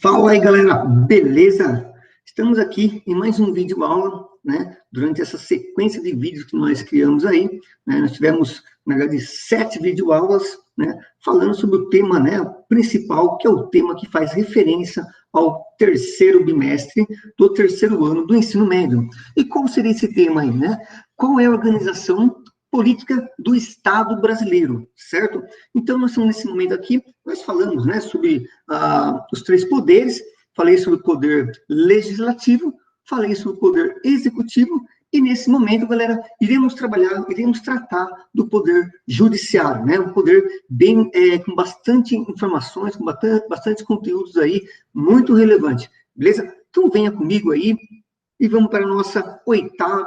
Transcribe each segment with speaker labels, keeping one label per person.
Speaker 1: Fala aí, galera, beleza? Estamos aqui em mais um vídeo aula, né? Durante essa sequência de vídeos que nós criamos aí, né? Nós tivemos, na verdade, 7 videoaulas, né? Falando sobre o tema, né? Principal, que é o tema que faz referência ao terceiro bimestre do terceiro ano do ensino médio. E qual seria esse tema aí, né? Qual é a organização política do Estado brasileiro, certo? Então, nós estamos nesse momento aqui, nós falamos, né, sobre os 3 poderes, falei sobre o poder legislativo, falei sobre o poder executivo, e nesse momento, galera, iremos tratar do poder judiciário, né, um poder bem, com bastante informações, com bastante conteúdos aí, muito relevante, beleza? Então, venha comigo aí, e vamos para a nossa 8ª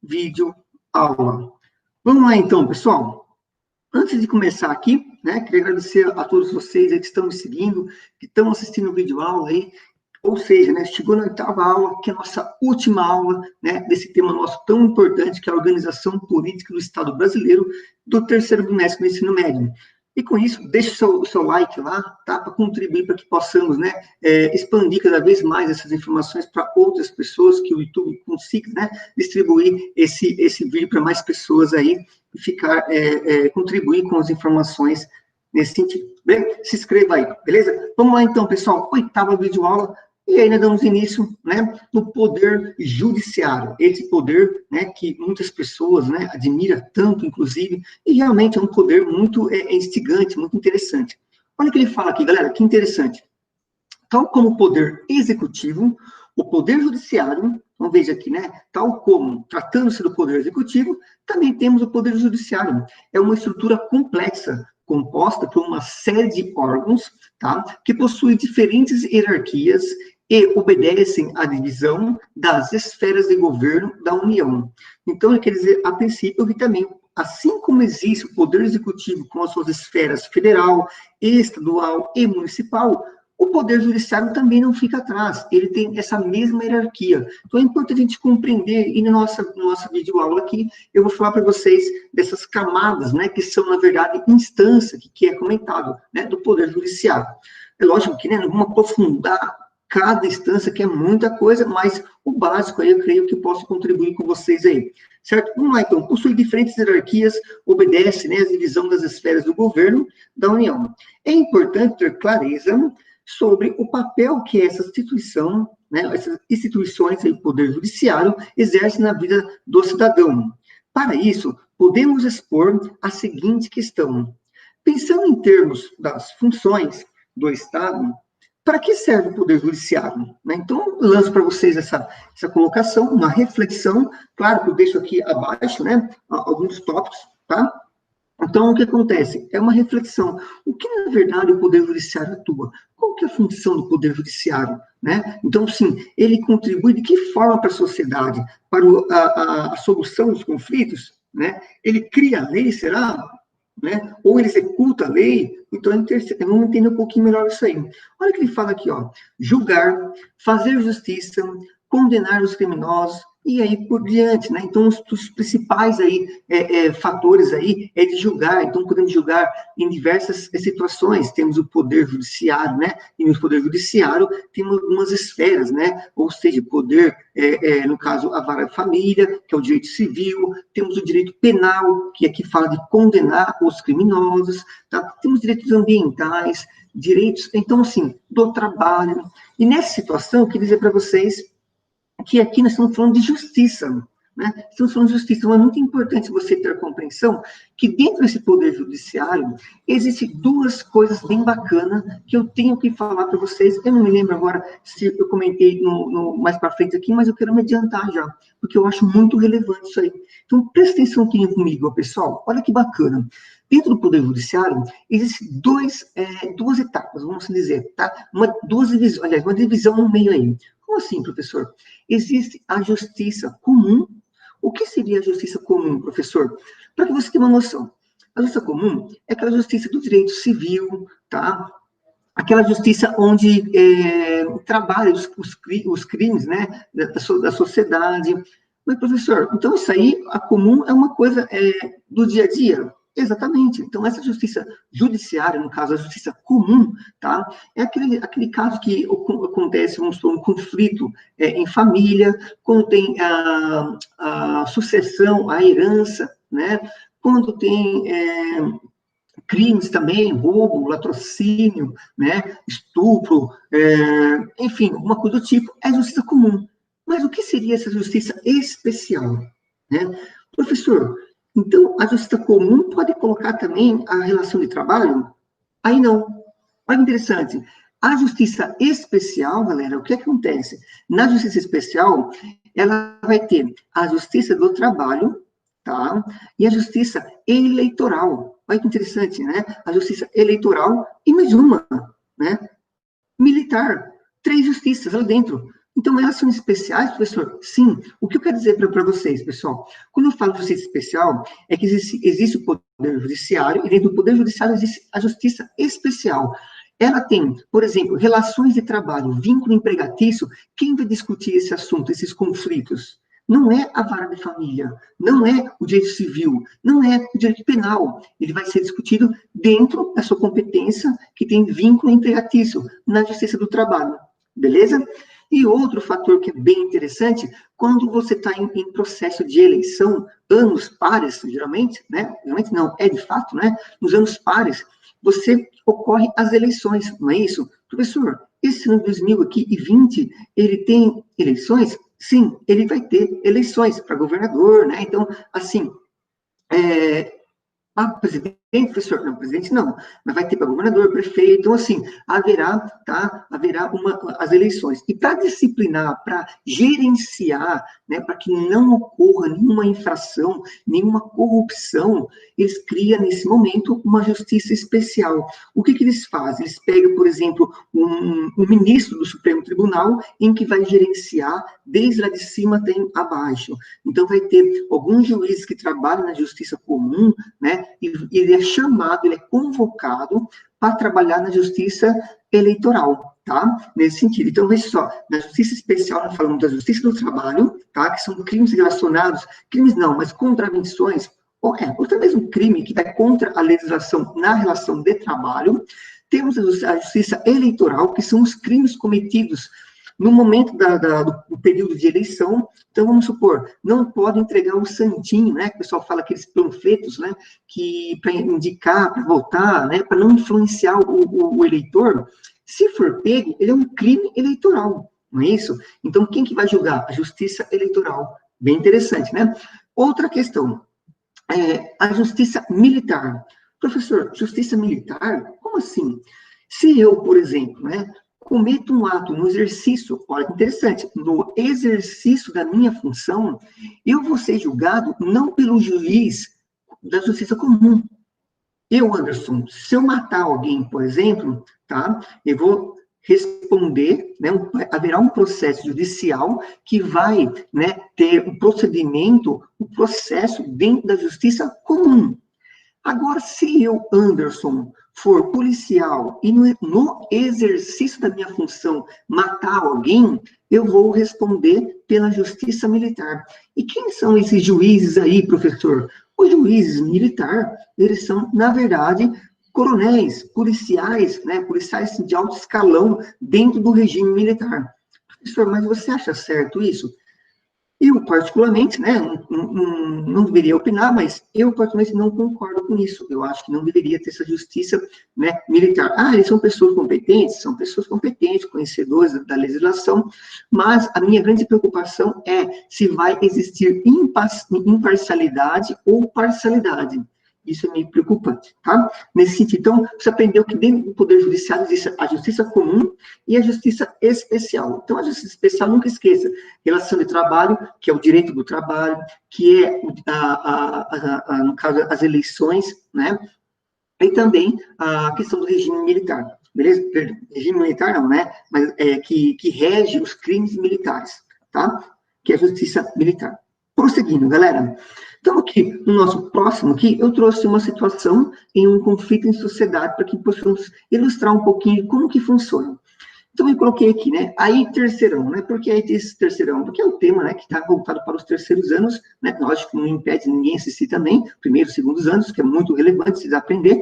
Speaker 1: vídeo aula. Vamos lá, então, pessoal. Antes de começar aqui, né, queria agradecer a todos vocês aí que estão me seguindo, que estão assistindo o vídeo aula aí, ou seja, né, chegou na 8ª aula, que é a nossa última aula, né, desse tema nosso tão importante, que é a organização política do Estado brasileiro, do terceiro bimestre do ensino médio. E com isso, deixe o seu like lá, tá, para contribuir para que possamos, né, expandir cada vez mais essas informações para outras pessoas, que o YouTube consiga, né, distribuir esse vídeo para mais pessoas aí, e ficar, contribuir com as informações nesse sentido. Bem, se inscreva aí, beleza? Vamos lá então, pessoal, 8ª videoaula, e aí nós damos início, né, no poder judiciário, esse poder, né, que muitas pessoas, né, admiram tanto, inclusive, e realmente é um poder muito instigante, muito interessante. Olha o que ele fala aqui, galera, que interessante. Tal como o poder executivo, o poder judiciário, então veja aqui, né, tal como, tratando-se do poder executivo, também temos o poder judiciário. É uma estrutura complexa, composta por uma série de órgãos, tá, que possui diferentes hierarquias e obedecem à divisão das esferas de governo da União. Então, quer dizer, a princípio, que também, assim como existe o poder executivo com as suas esferas federal, estadual e municipal, o poder judiciário também não fica atrás, ele tem essa mesma hierarquia. Então, é importante a gente compreender, e na nossa videoaula aqui, eu vou falar para vocês dessas camadas, né, que são, na verdade, instância, que é comentado, né, do poder judiciário. É lógico que, né, não vamos aprofundar cada instância, que é muita coisa, mas o básico aí eu creio que posso contribuir com vocês aí. Certo? Vamos lá, então. Possui diferentes hierarquias, obedece, né, à divisão das esferas do governo da União. É importante ter clareza sobre o papel que essa instituição, né, essas instituições e o poder judiciário exercem na vida do cidadão. Para isso, podemos expor a seguinte questão. Pensando em termos das funções do Estado, para que serve o poder judiciário? Né? Então, eu lanço para vocês essa colocação, uma reflexão, claro que eu deixo aqui abaixo, né, alguns tópicos, tá? Então, o que acontece? É uma reflexão. O que, na verdade, o Poder Judiciário atua? Qual que é a função do Poder Judiciário? Né? Então, sim, ele contribui de que forma para a sociedade? Para a solução dos conflitos? Né? Ele cria a lei, será? Né? Ou ele executa a lei? Então, vamos entender um pouquinho melhor isso aí. Olha o que ele fala aqui, ó. Julgar, fazer justiça, condenar os criminosos, e aí por diante, né? Então, os principais aí, fatores aí é de julgar. Então, podemos julgar em diversas situações. Temos o poder judiciário, né? E no poder judiciário temos algumas esferas, né? Ou seja, poder, no caso, a vara família, que é o direito civil. Temos o direito penal, que aqui fala de condenar os criminosos, tá? Temos direitos ambientais, direitos, então, assim, do trabalho. E nessa situação, eu queria dizer para vocês que aqui nós estamos falando de justiça, né? Estamos falando de justiça, então é muito importante você ter a compreensão que dentro desse poder judiciário existem 2 coisas bem bacanas que eu tenho que falar para vocês. Eu não me lembro agora se eu comentei mais para frente aqui, mas eu quero me adiantar já, porque eu acho muito relevante isso aí. Então, presta atenção aqui comigo, pessoal. Olha que bacana. Dentro do Poder Judiciário, existem 2 etapas, vamos dizer, tá? Uma divisão no meio aí. Como assim, professor? Existe a justiça comum. O que seria a justiça comum, professor? Para que você tenha uma noção. A justiça comum é aquela justiça do direito civil, tá? Aquela justiça onde trabalha os crimes, né, da sociedade. Mas, professor, então isso aí, a comum é uma coisa do dia a dia? Exatamente. Então, essa justiça judiciária, no caso, a justiça comum, tá? É aquele caso que acontece, vamos supor, um conflito em família, quando tem a sucessão, a herança, né? Quando tem crimes também, roubo, latrocínio, né? Estupro, enfim, alguma coisa do tipo, é justiça comum. Mas o que seria essa justiça especial, né? Professor, então, a justiça comum pode colocar também a relação de trabalho? Aí não. Olha que interessante. A justiça especial, galera, o que acontece? Na justiça especial, ela vai ter a justiça do trabalho, tá? E a justiça eleitoral. Olha que interessante, né? A justiça eleitoral e mais uma, né? Militar. 3 justiças lá dentro. Então, elas são especiais, professor? Sim. O que eu quero dizer para vocês, pessoal? Quando eu falo de justiça especial, é que existe o Poder Judiciário, e dentro do Poder Judiciário existe a justiça especial. Ela tem, por exemplo, relações de trabalho, vínculo empregatício. Quem vai discutir esse assunto, esses conflitos? Não é a vara de família, não é o direito civil, não é o direito penal. Ele vai ser discutido dentro da sua competência, que tem vínculo empregatício, na justiça do trabalho. Beleza? E outro fator que é bem interessante, quando você está em processo de eleição, anos pares, geralmente, né? Geralmente não, é de fato, né? Nos anos pares, você ocorre as eleições, não é isso? Professor, esse ano 2020, ele tem eleições? Sim, ele vai ter eleições para governador, né? Então, assim, presidente, professor? Não, presidente não, mas vai ter para governador, prefeito, então assim, haverá, tá? Haverá as eleições. E para disciplinar, para gerenciar, né, para que não ocorra nenhuma infração, nenhuma corrupção, eles criam nesse momento uma justiça especial. O que eles fazem? Eles pegam, por exemplo, um ministro do Supremo Tribunal, em que vai gerenciar desde lá de cima até abaixo. Então vai ter alguns juízes que trabalham na justiça comum, né? E ele é chamado, ele é convocado para trabalhar na justiça eleitoral, tá? Nesse sentido. Então, veja só, na justiça especial, nós falamos da justiça do trabalho, tá? Que são crimes relacionados, crimes não, mas contravenções, ou até mesmo crime que vai contra a legislação na relação de trabalho. Temos a justiça eleitoral, que são os crimes cometidos no momento do período de eleição. Então, vamos supor, não pode entregar o santinho, né? O pessoal fala aqueles panfletos, né? Que para indicar, para votar, né? Para não influenciar o eleitor. Se for pego, ele é um crime eleitoral, não é isso? Então, quem que vai julgar? A justiça eleitoral. Bem interessante, né? Outra questão, a justiça militar. Professor, justiça militar? Como assim? Se eu, por exemplo, né? Cometo um ato no exercício, olha que interessante, no exercício da minha função, eu vou ser julgado não pelo juiz da justiça comum. Eu, Anderson, se eu matar alguém, por exemplo, tá? Eu vou responder, né? Haverá um processo judicial que vai, né, ter um procedimento, um processo dentro da justiça comum. Agora, se eu, Anderson, for policial e no exercício da minha função matar alguém, eu vou responder pela justiça militar. E quem são esses juízes aí, professor? Os juízes militares, eles são, na verdade, coronéis, policiais, né? Policiais de alto escalão dentro do regime militar. Professor, mas você acha certo isso? Eu, particularmente, né, não deveria opinar, mas eu, particularmente, não concordo com isso. Eu acho que não deveria ter essa justiça, né, militar. Eles são pessoas competentes, conhecedores da legislação, mas a minha grande preocupação é se vai existir imparcialidade ou parcialidade. Isso é meio preocupante, tá? Nesse sentido, então, você aprendeu que dentro do Poder Judiciário existe a justiça comum e a justiça especial. Então, a justiça especial, nunca esqueça, relação de trabalho, que é o direito do trabalho, que é, no caso, as eleições, né? E também a questão do regime militar, beleza? Regime militar não, né? Mas que rege os crimes militares, tá? Que é a justiça militar. Prosseguindo, galera. Então, aqui, no nosso próximo aqui, eu trouxe uma situação em um conflito em sociedade para que possamos ilustrar um pouquinho como que funciona. Então, eu coloquei aqui, né, aí terceirão, né, por que aí esse terceirão? Porque é o tema, né, que está voltado para os terceiros anos, né, lógico que não impede ninguém assistir também, primeiros, segundos anos, que é muito relevante vocês aprender.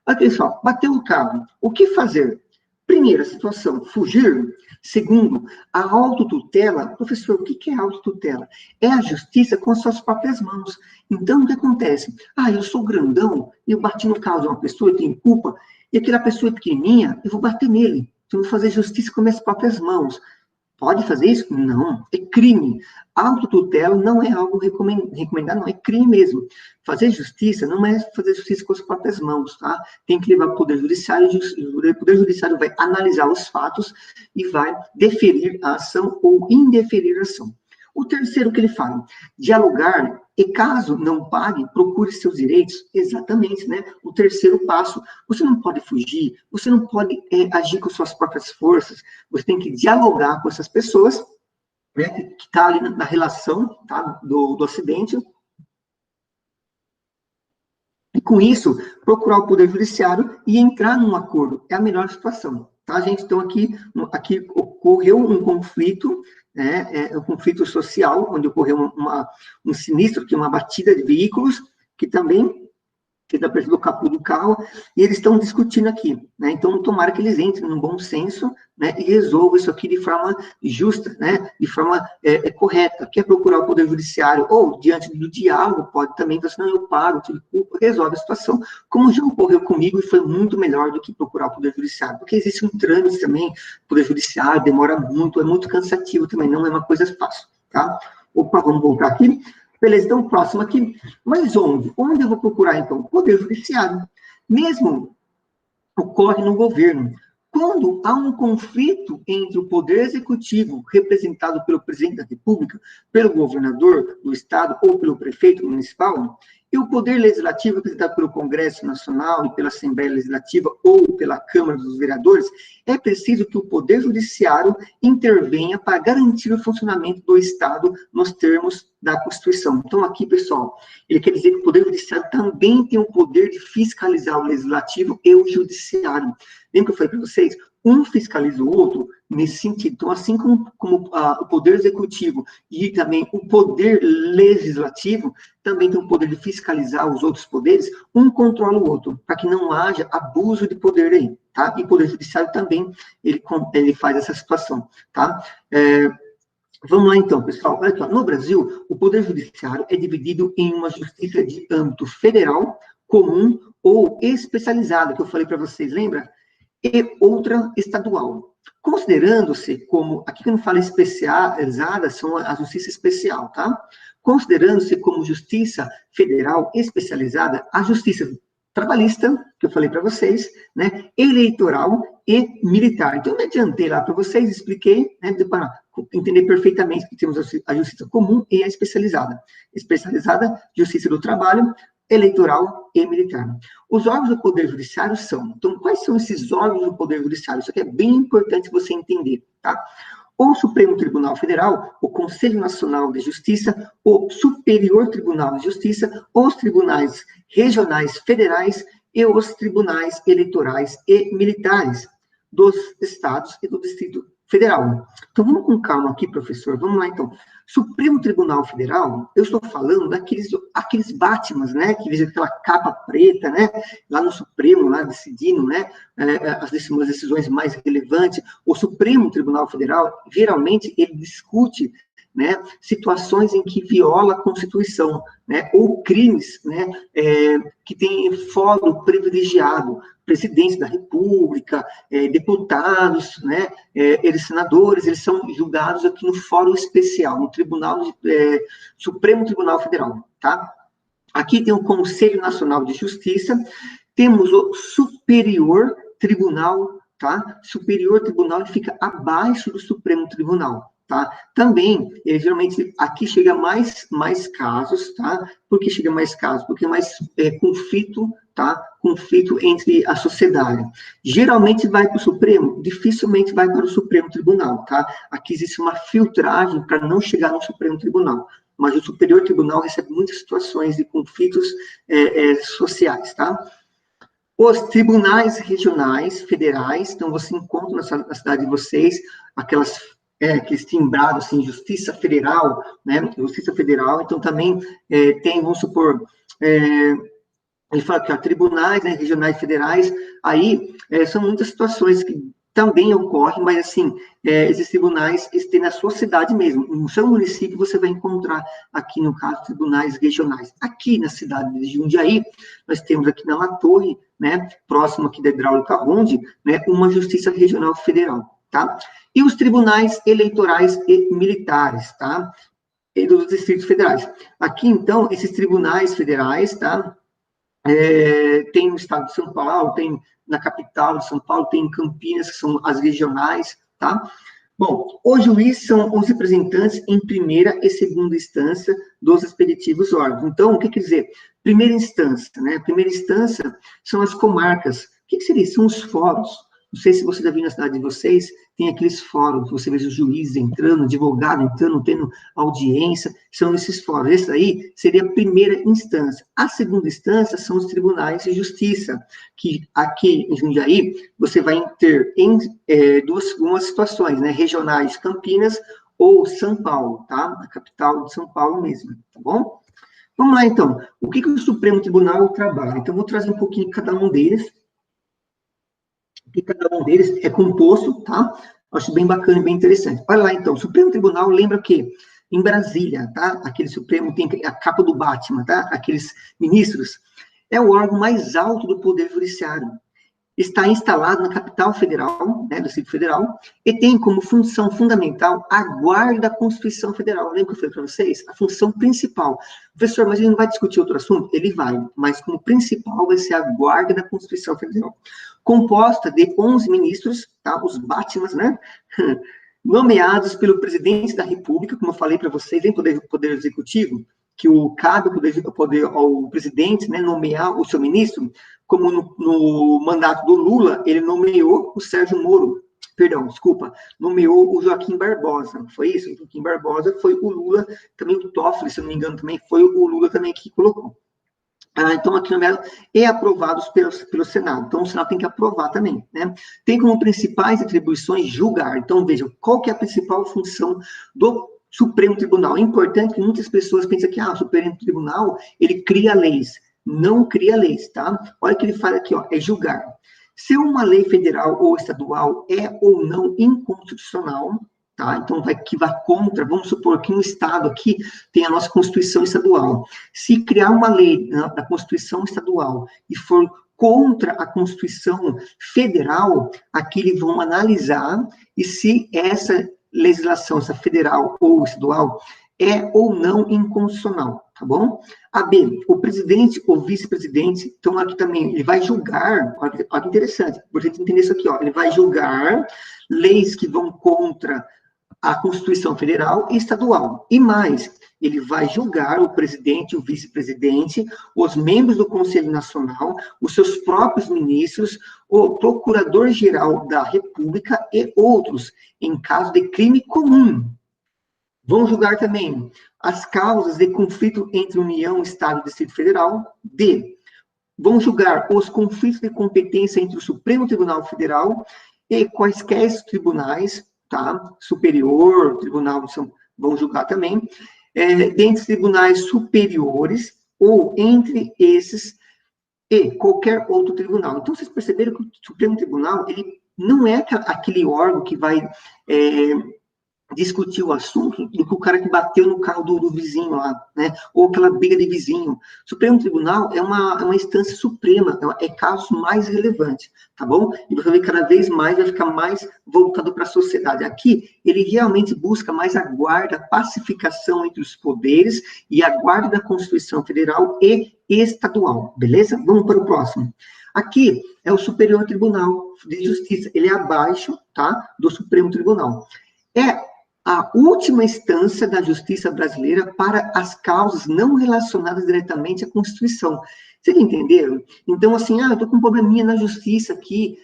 Speaker 1: Olha, pessoal, bateu o carro, o que fazer? Primeira situação, fugir. Segundo, a autotutela. Professor, o que é autotutela? É a justiça com as suas próprias mãos. Então, o que acontece? Ah, eu sou grandão, eu bati no carro de uma pessoa, eu tenho culpa, e aquela pessoa é pequenininha, eu vou bater nele. Então, eu vou fazer justiça com as minhas próprias mãos. Pode fazer isso? Não, é crime. Autotutela não é algo recomendado, não, é crime mesmo. Fazer justiça não é fazer justiça com as próprias mãos, tá? Tem que levar para o Poder Judiciário, o Poder Judiciário vai analisar os fatos e vai deferir a ação ou indeferir a ação. O terceiro que ele fala, dialogar, e caso não pague, procure seus direitos. Exatamente, né? O terceiro passo, você não pode fugir, você não pode agir com suas próprias forças, você tem que dialogar com essas pessoas, né, que está ali na relação, tá, do acidente, e com isso, procurar o Poder Judiciário e entrar num acordo. É a melhor situação, tá, gente? Então, aqui ocorreu um conflito, né, um conflito social, onde ocorreu um sinistro, que é uma batida de veículos, que também da perto do capô do carro, e eles estão discutindo aqui, né? Então, tomara que eles entrem num bom senso, né, e resolvam isso aqui de forma justa, né, de forma correta. Quer procurar o Poder Judiciário, ou, diante do diálogo, pode também, então, não, eu pago, tive culpa, resolve a situação, como já ocorreu comigo, e foi muito melhor do que procurar o Poder Judiciário, porque existe um trâmite também, o Poder Judiciário demora muito, é muito cansativo também, não é uma coisa fácil, tá? Opa, vamos voltar aqui. Beleza, então, próximo aqui. Mas onde? Onde eu vou procurar, então? Poder Judiciário. Mesmo ocorre no governo. Quando há um conflito entre o Poder Executivo, representado pelo Presidente da República, pelo governador do Estado ou pelo prefeito municipal, e o Poder Legislativo, representado pelo Congresso Nacional e pela Assembleia Legislativa ou pela Câmara dos Vereadores, é preciso que o Poder Judiciário intervenha para garantir o funcionamento do Estado nos termos da Constituição. Então, aqui, pessoal, ele quer dizer que o Poder Judiciário também tem o poder de fiscalizar o Legislativo e o Judiciário. Lembra que eu falei para vocês? Um fiscaliza o outro nesse sentido. Então, assim como o Poder Executivo e também o Poder Legislativo também tem o poder de fiscalizar os outros poderes, um controla o outro, para que não haja abuso de poder aí, tá? E o Poder Judiciário também, ele faz essa situação, tá? Vamos lá, então, pessoal. Olha aqui, no Brasil, o Poder Judiciário é dividido em uma justiça de âmbito federal, comum ou especializada, que eu falei para vocês, lembra? E outra estadual. Considerando-se como, aqui que eu não falo especializada, são a justiça especial, tá? Considerando-se como justiça federal especializada, a justiça trabalhista, que eu falei para vocês, né, eleitoral e militar. Então, eu me adiantei lá para vocês, expliquei, né, para entender perfeitamente que temos a justiça comum e a especializada. Especializada, justiça do trabalho, eleitoral e militar. Os órgãos do Poder Judiciário são, então, quais são esses órgãos do Poder Judiciário? Isso aqui é bem importante você entender, tá? O Supremo Tribunal Federal, o Conselho Nacional de Justiça, o Superior Tribunal de Justiça, os tribunais regionais federais e os tribunais eleitorais e militares dos estados e do Distrito Federal. Então, vamos com calma aqui, professor. Vamos lá, então. Supremo Tribunal Federal, eu estou falando daqueles Batmans, né, que visam aquela capa preta, né, lá no Supremo, lá decidindo, né, as decisões mais relevantes. O Supremo Tribunal Federal, geralmente, ele discute, né, situações em que viola a Constituição, né, ou crimes, né, que têm fórum privilegiado, presidente da República, deputados, né, eles senadores, eles são julgados aqui no fórum especial, no Supremo Tribunal Federal, tá? Aqui tem o Conselho Nacional de Justiça, temos o Superior Tribunal, tá? Superior Tribunal fica abaixo do Supremo Tribunal. Tá? Também, geralmente, aqui chega mais casos, tá? Por que chega mais casos? Porque mais conflito, tá? Conflito entre a sociedade. Geralmente vai para o Supremo, dificilmente vai para o Supremo Tribunal, tá? Aqui existe uma filtragem para não chegar no Supremo Tribunal, mas o Superior Tribunal recebe muitas situações de conflitos sociais, tá? Os tribunais regionais, federais, então você encontra na cidade de vocês aqueles timbrados, assim, Justiça Federal, né, Justiça Federal, então também tem, vamos supor, ele fala que tribunais, né, regionais, federais, aí são muitas situações que também ocorrem, mas assim, esses tribunais têm na sua cidade mesmo, no seu município você vai encontrar aqui, no caso, tribunais regionais. Aqui na cidade de Jundiaí, nós temos aqui na La Torre, né, próximo aqui da Hidráulica Ronde, né, uma Justiça Regional Federal, tá? E os tribunais eleitorais e militares, tá? E dos distritos federais. Aqui, então, esses tribunais federais, tá? Tem no estado de São Paulo, tem na capital de São Paulo, tem em Campinas, que são as regionais, tá? Bom, os juízes são os representantes em primeira e segunda instância dos respectivos órgãos. Então, o que quer dizer? Primeira instância, né? Primeira instância são as comarcas. O que seria? São os fóruns. Não sei se você já viu na cidade de vocês, tem aqueles fóruns, você vê os juízes entrando, advogado entrando, tendo audiência, são esses fóruns. Esse aí seria a primeira instância. A segunda instância são os tribunais de justiça, que aqui em Jundiaí, você vai ter duas situações, né, regionais, Campinas ou São Paulo, tá? A capital de São Paulo mesmo, tá bom? Vamos lá, então. O que o Supremo Tribunal trabalha? Então, vou trazer um pouquinho de cada um deles, que cada um deles é composto, tá? Acho bem bacana e bem interessante. Olha lá, então, o Supremo Tribunal lembra que em Brasília, tá? Aquele Supremo tem a capa do Batman, tá? Aqueles ministros. É o órgão mais alto do Poder Judiciário. Está instalado na capital federal, né, do Distrito Federal, e tem como função fundamental a guarda da Constituição Federal. Lembra que eu falei para vocês? A função principal. Professor, mas ele não vai discutir outro assunto? Ele vai, mas como principal vai ser a guarda da Constituição Federal. Composta de 11 ministros, tá, os Batmans, né, nomeados pelo presidente da República, como eu falei para vocês, em poder executivo, que cabe ao presidente, né, nomear o seu ministro, como no mandato do Lula, ele nomeou o Sérgio Moro, nomeou o Joaquim Barbosa, foi isso? O Joaquim Barbosa foi o Lula, também o Toffoli, se não me engano, também foi o Lula também que colocou. Então, aqui nomeado e aprovados pelo Senado. Então, o Senado tem que aprovar também, né? Tem como principais atribuições julgar. Então, vejam, qual que é a principal função do Supremo Tribunal? É importante que muitas pessoas pensam que, o Supremo Tribunal, ele cria leis. Não cria leis, tá? Olha o que ele fala aqui, ó, é julgar. Se uma lei federal ou estadual é ou não inconstitucional, tá? Então, que vai contra, vamos supor que um estado aqui tem a nossa Constituição Estadual. Se criar uma lei da Constituição Estadual e for contra a Constituição Federal, aqui eles vão analisar e se essa legislação, essa federal ou estadual, é ou não inconstitucional, tá bom? A B, o presidente ou vice-presidente, então aqui também, ele vai julgar, olha que interessante, por gente entender isso aqui, ó, ele vai julgar leis que vão contra a Constituição Federal e Estadual. E mais, ele vai julgar o presidente, o vice-presidente, os membros do Conselho Nacional, os seus próprios ministros, o procurador-geral da República e outros, em caso de crime comum. Vão julgar também as causas de conflito entre União, Estado e Distrito Federal. D. Vão julgar os conflitos de competência entre o Supremo Tribunal Federal e quaisquer tribunais, tá? Superior, Tribunal de São Paulo, vão julgar também, dentre tribunais superiores ou entre esses e qualquer outro tribunal. Então, vocês perceberam que o Supremo Tribunal, ele não é aquele órgão que vai discutir o assunto do que o cara que bateu no carro do vizinho lá, né? Ou aquela briga de vizinho. O Supremo Tribunal é uma instância suprema, é casos mais relevantes, tá bom? E você vê que cada vez mais vai ficar mais voltado para a sociedade. Aqui, ele realmente busca mais a guarda, a pacificação entre os poderes e a guarda da Constituição Federal e estadual, beleza? Vamos para o próximo. Aqui é o Superior Tribunal de Justiça, ele é abaixo, tá? Do Supremo Tribunal. É a última instância da justiça brasileira para as causas não relacionadas diretamente à Constituição. Vocês entenderam? Então, assim, eu estou com um probleminha na justiça aqui,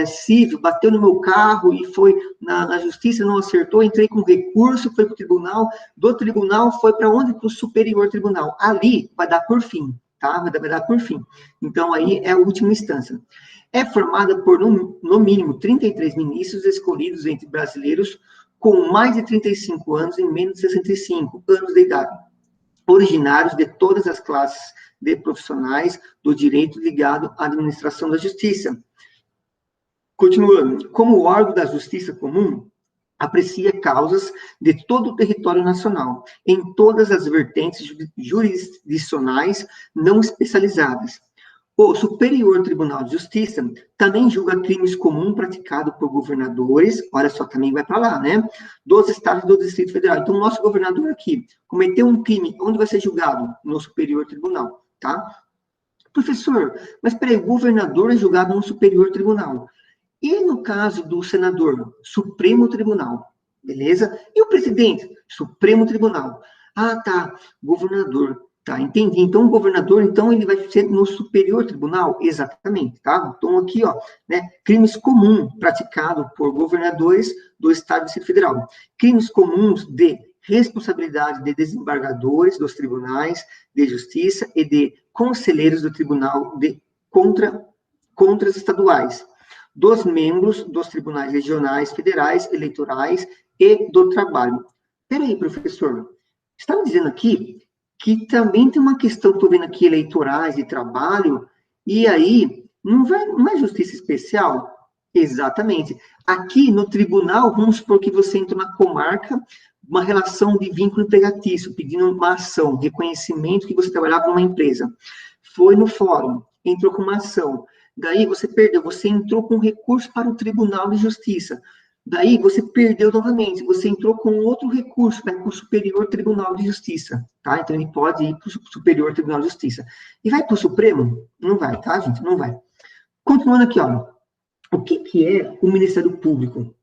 Speaker 1: civil, bateu no meu carro e foi na justiça, não acertou, entrei com recurso, foi para o tribunal, do tribunal foi para onde? Para o Superior Tribunal. Ali vai dar por fim. tá? Vai dar por fim. Então, aí é a última instância. É formada por, no mínimo, 33 ministros escolhidos entre brasileiros com mais de 35 anos e menos de 65 anos de idade, originários de todas as classes de profissionais do direito ligado à administração da justiça. Continuando, como órgão da justiça comum, aprecia causas de todo o território nacional, em todas as vertentes jurisdicionais não especializadas. O Superior Tribunal de Justiça também julga crimes comuns praticados por governadores, olha só, também vai para lá, né? Dos estados e do Distrito Federal. Então, o nosso governador aqui cometeu um crime, onde vai ser julgado? No Superior Tribunal, tá? Professor, mas peraí, o governador é julgado no Superior Tribunal. E no caso do senador, Supremo Tribunal, beleza? E o presidente, Supremo Tribunal. Ah, tá, governador, tá, entendi. Então, o governador, então, ele vai ser no Superior Tribunal? Exatamente, tá? Então, aqui, ó, né, crimes comuns praticados por governadores do Estado e do Distrito Federal. Crimes comuns de responsabilidade de desembargadores dos tribunais de justiça e de conselheiros do Tribunal de contras estaduais, dos membros dos tribunais regionais, federais, eleitorais e do trabalho. Peraí, professor, estava dizendo aqui que também tem uma questão que estou vendo aqui, eleitorais e trabalho, e aí, não é justiça especial? Exatamente. Aqui no tribunal, vamos supor que você entrou na comarca, uma relação de vínculo empregatício, pedindo uma ação, reconhecimento que você trabalhava numa empresa. Foi no fórum, entrou com uma ação. Daí você perdeu, você entrou com recurso para o Tribunal de Justiça. Daí você perdeu novamente, você entrou com outro recurso, vai para o Superior Tribunal de Justiça, tá? Então ele pode ir para o Superior Tribunal de Justiça. E vai para o Supremo? Não vai, tá, gente? Não vai. Continuando aqui, ó. O que é o Ministério Público?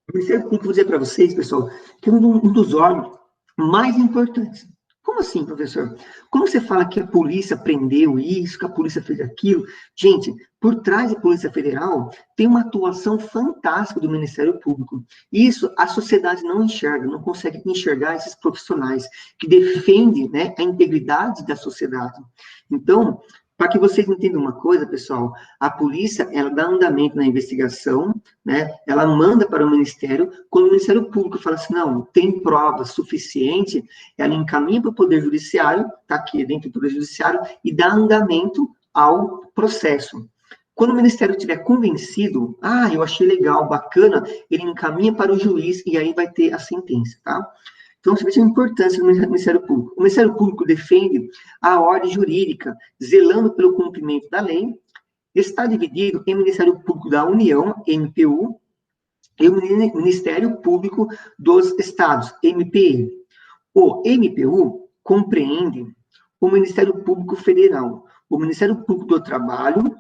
Speaker 1: O Ministério Público, vou dizer para vocês, pessoal, que é um dos órgãos mais importantes. Como assim, professor? Como você fala que a polícia prendeu isso, que a polícia fez aquilo? Gente, por trás da Polícia Federal, tem uma atuação fantástica do Ministério Público. Isso a sociedade não enxerga, não consegue enxergar esses profissionais que defendem, né, a integridade da sociedade. Então, para que vocês entendam uma coisa, pessoal, a polícia, ela dá andamento na investigação, né? Ela manda para o Ministério, quando o Ministério Público fala assim, não, tem prova suficiente, ela encaminha para o Poder Judiciário, está aqui dentro do Poder Judiciário, e dá andamento ao processo. Quando o Ministério estiver convencido, eu achei legal, bacana, ele encaminha para o juiz e aí vai ter a sentença, tá? Então, você vê a importância do Ministério Público. O Ministério Público defende a ordem jurídica, zelando pelo cumprimento da lei. Está dividido em Ministério Público da União, MPU, e o Ministério Público dos Estados, MPE. O MPU compreende o Ministério Público Federal, o Ministério Público do Trabalho, o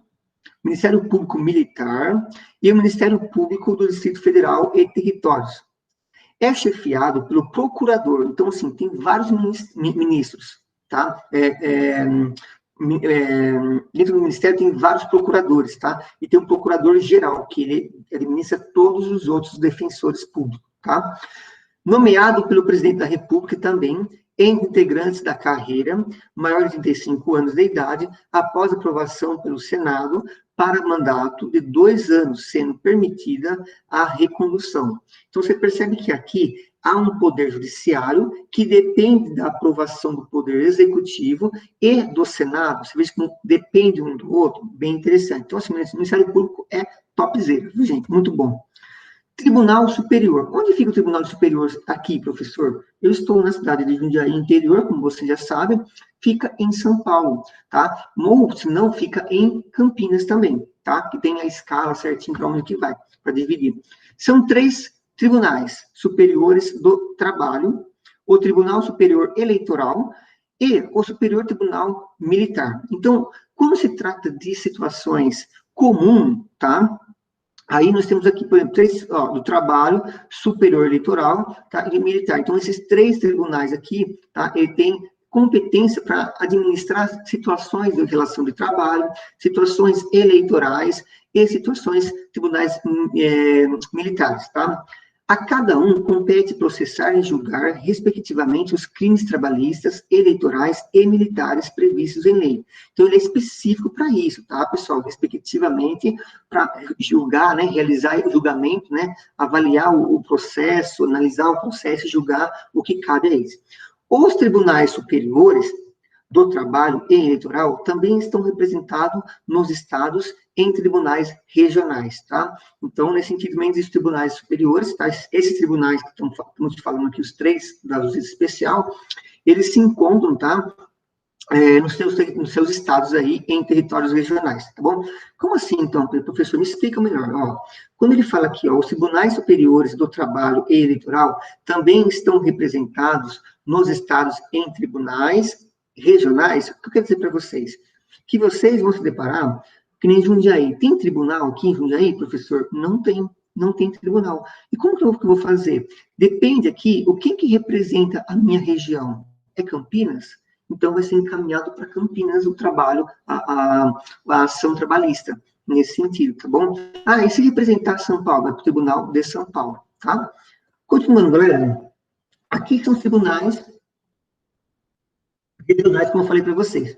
Speaker 1: Ministério Público Militar e o Ministério Público do Distrito Federal e Territórios. É chefiado pelo procurador. Então, assim, tem vários ministros, tá? Dentro do Ministério tem vários procuradores, tá? E tem um procurador-geral, que ele administra todos os outros defensores públicos, tá? Nomeado pelo presidente da República também, entre integrantes da carreira, maior de 35 anos de idade, após aprovação pelo Senado, para mandato de 2 anos, sendo permitida a recondução. Então, você percebe que aqui há um poder judiciário que depende da aprovação do poder executivo e do Senado. Você vê que depende um do outro, bem interessante. Então, assim, o Ministério Público é topzera, viu, gente? Muito bom. Tribunal Superior. Onde fica o Tribunal Superior aqui, professor? Eu estou na cidade de Jundiaí, interior, como você já sabe, fica em São Paulo, tá? Ou, se não, fica em Campinas também, tá? Que tem a escala certinho para onde que vai, para dividir. São 3 tribunais superiores do trabalho, o Tribunal Superior Eleitoral e o Superior Tribunal Militar. Então, quando se trata de situações comuns, tá? Aí nós temos aqui, por exemplo, 3, do trabalho, superior eleitoral, tá, e militar. Então, esses 3 tribunais aqui, tá, ele tem competência para administrar situações de relação de trabalho, situações eleitorais e situações tribunais militares, tá? A cada um compete processar e julgar, respectivamente, os crimes trabalhistas, eleitorais e militares previstos em lei. Então, ele é específico para isso, tá, pessoal? Respectivamente, para julgar, né, realizar o julgamento, né, avaliar o processo, analisar o processo e julgar o que cabe a eles. Os tribunais superiores do trabalho e eleitoral também estão representados nos estados em tribunais regionais, tá? Então, nesse sentido, também existem tribunais superiores, tá? Esses tribunais que estamos falando aqui, os três da Justiça Especial, eles se encontram, tá? Nos seus estados aí, em territórios regionais, tá bom? Como assim, então, professor? Me explica melhor. Ó, quando ele fala aqui, ó, os tribunais superiores do trabalho e eleitoral também estão representados nos estados em tribunais regionais, o que eu quero dizer para vocês? Que vocês vão se deparar, que nem Jundiaí. Tem tribunal aqui em Jundiaí, professor? Não tem tribunal. E como que eu vou fazer? Depende aqui, o que representa a minha região? É Campinas? Então, vai ser encaminhado para Campinas o trabalho, a ação trabalhista, nesse sentido, tá bom? Ah, e se representar São Paulo, vai para o Tribunal de São Paulo, tá? Continuando, galera. Aqui são os tribunais regionais, como eu falei para vocês.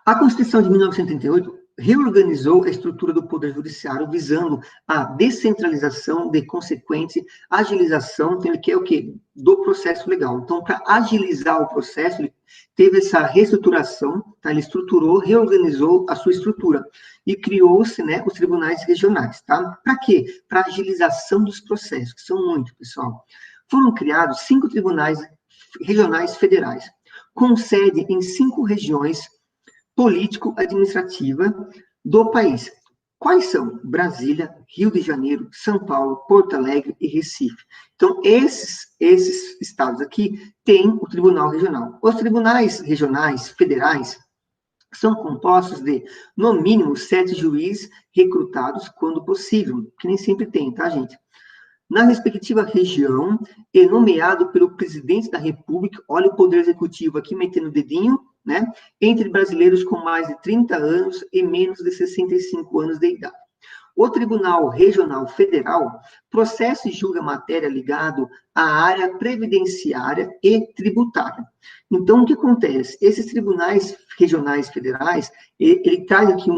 Speaker 1: A Constituição de 1988 reorganizou a estrutura do Poder Judiciário, visando a descentralização de consequente agilização, que é o quê? Do processo legal. Então, para agilizar o processo, ele teve essa reestruturação, tá? Ele estruturou, reorganizou a sua estrutura e criou-se, né, os tribunais regionais, tá? Para quê? Para agilização dos processos, que são muitos, pessoal. Foram criados 5 tribunais regionais federais, com sede em 5 regiões político-administrativa do país. Quais são? Brasília, Rio de Janeiro, São Paulo, Porto Alegre e Recife. Então, esses estados aqui têm o tribunal regional. Os tribunais regionais, federais, são compostos de, no mínimo, 7 juízes recrutados quando possível, que nem sempre tem, tá, gente? Na respectiva região, é nomeado pelo presidente da República, olha o poder executivo aqui metendo o dedinho, né, entre brasileiros com mais de 30 anos e menos de 65 anos de idade. O Tribunal Regional Federal processa e julga matéria ligada à área previdenciária e tributária. Então, o que acontece? Esses tribunais regionais federais, ele traz aqui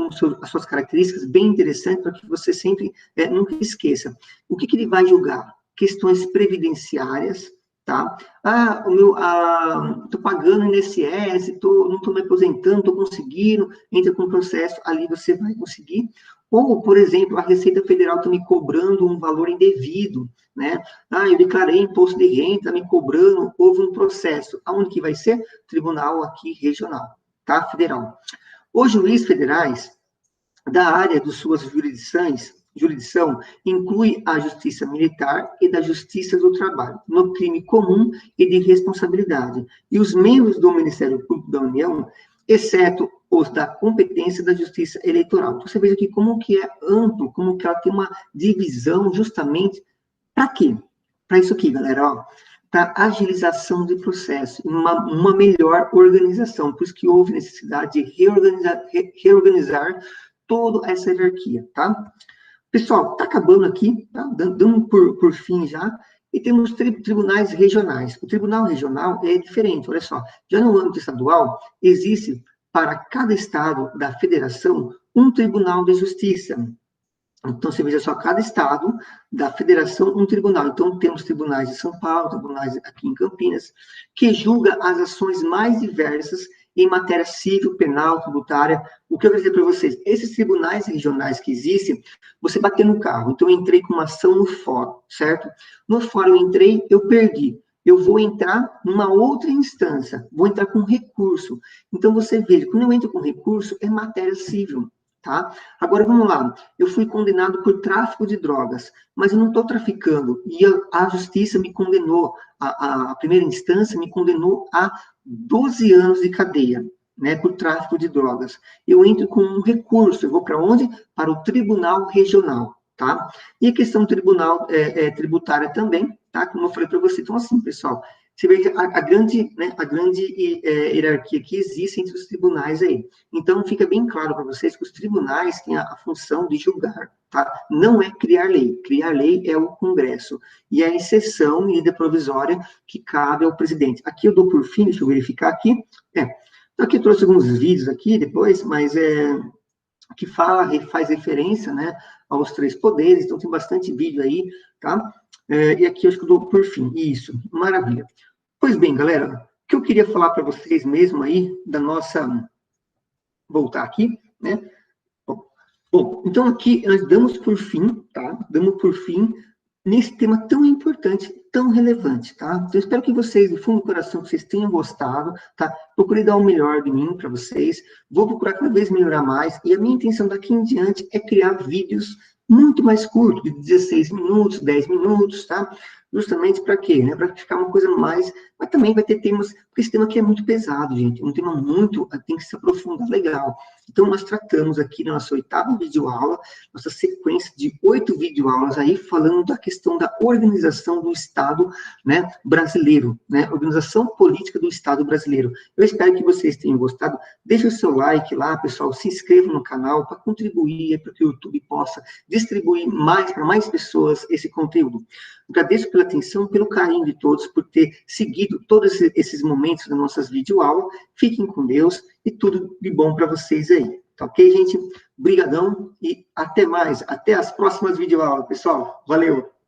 Speaker 1: as suas características bem interessantes para que você sempre nunca esqueça. O que ele vai julgar? Questões previdenciárias, tá? Estou pagando INSS, não estou me aposentando, estou conseguindo, entra com o processo, ali você vai conseguir. Ou, por exemplo, a Receita Federal está me cobrando um valor indevido, né? Eu declarei imposto de renda, está me cobrando, houve um processo. Aonde que vai ser? Tribunal aqui regional, tá? Federal. Os juízes federais, da área de suas jurisdição inclui a justiça militar e da justiça do trabalho, no crime comum e de responsabilidade, e os membros do Ministério Público da União, exceto os da competência da justiça eleitoral. Então, você veja aqui como que é amplo, como que ela tem uma divisão justamente para quê? Para isso aqui, galera, para agilização de processo, uma melhor organização, por isso que houve necessidade de reorganizar toda essa hierarquia, tá? Pessoal, está acabando aqui, tá? Dando por fim já, e temos tribunais regionais. O tribunal regional é diferente, olha só. Já no âmbito estadual, existe para cada estado da federação um tribunal de justiça. Então, você veja só, cada estado da federação, um tribunal. Então, temos tribunais de São Paulo, tribunais aqui em Campinas, que julga as ações mais diversas em matéria civil, penal, tributária. O que eu quero dizer para vocês? Esses tribunais regionais que existem, você bater no carro. Então, eu entrei com uma ação no fórum, certo? No fórum eu entrei, eu perdi. Eu vou entrar numa outra instância, vou entrar com recurso. Então, você veja, quando eu entro com recurso, é matéria civil, tá? Agora, vamos lá. Eu fui condenado por tráfico de drogas, mas eu não estou traficando. E a justiça me condenou, a primeira instância me condenou a 12 anos de cadeia, né, por tráfico de drogas. Eu entro com um recurso, eu vou para onde? Para o Tribunal Regional, tá? E a questão tribunal tributária também, tá? Como eu falei para você. Então, assim, pessoal, você veja a grande, né, hierarquia que existe entre os tribunais aí. Então, fica bem claro para vocês que os tribunais têm a função de julgar, tá? Não é criar lei. Criar lei é o Congresso. E a exceção, medida provisória, que cabe ao presidente. Aqui eu dou por fim, deixa eu verificar aqui. Então, aqui eu trouxe alguns vídeos aqui depois, mas que faz referência, né, aos três poderes, então tem bastante vídeo aí, tá? E aqui eu acho que eu dou por fim. Isso, maravilha. Pois bem, galera, o que eu queria falar para vocês mesmo aí, da nossa... Voltar aqui, né? Bom, então aqui nós damos por fim, tá? Damos por fim nesse tema tão importante, tão relevante, tá? Então, eu espero que vocês, do fundo do coração, que vocês tenham gostado, tá? Procurei dar o melhor de mim para vocês, vou procurar cada vez melhorar mais, e a minha intenção daqui em diante é criar vídeos muito mais curtos, de 16 minutos, 10 minutos, tá? Justamente para quê? Né? Para ficar uma coisa mais... Mas também vai ter temas... Porque esse tema aqui é muito pesado, gente. É um tema muito... Tem que se aprofundar legal. Então, nós tratamos aqui na nossa 8ª videoaula, nossa sequência de 8 videoaulas aí, falando da questão da organização do Estado, né, brasileiro, né? Organização política do Estado brasileiro. Eu espero que vocês tenham gostado. Deixe o seu like lá, pessoal. Se inscrevam no canal para contribuir, para que o YouTube possa distribuir mais para mais pessoas esse conteúdo. Agradeço pela atenção, pelo carinho de todos, por ter seguido todos esses momentos das nossas videoaulas. Fiquem com Deus e tudo de bom para vocês aí. Tá ok, gente? Brigadão e até mais. Até as próximas videoaulas, pessoal. Valeu!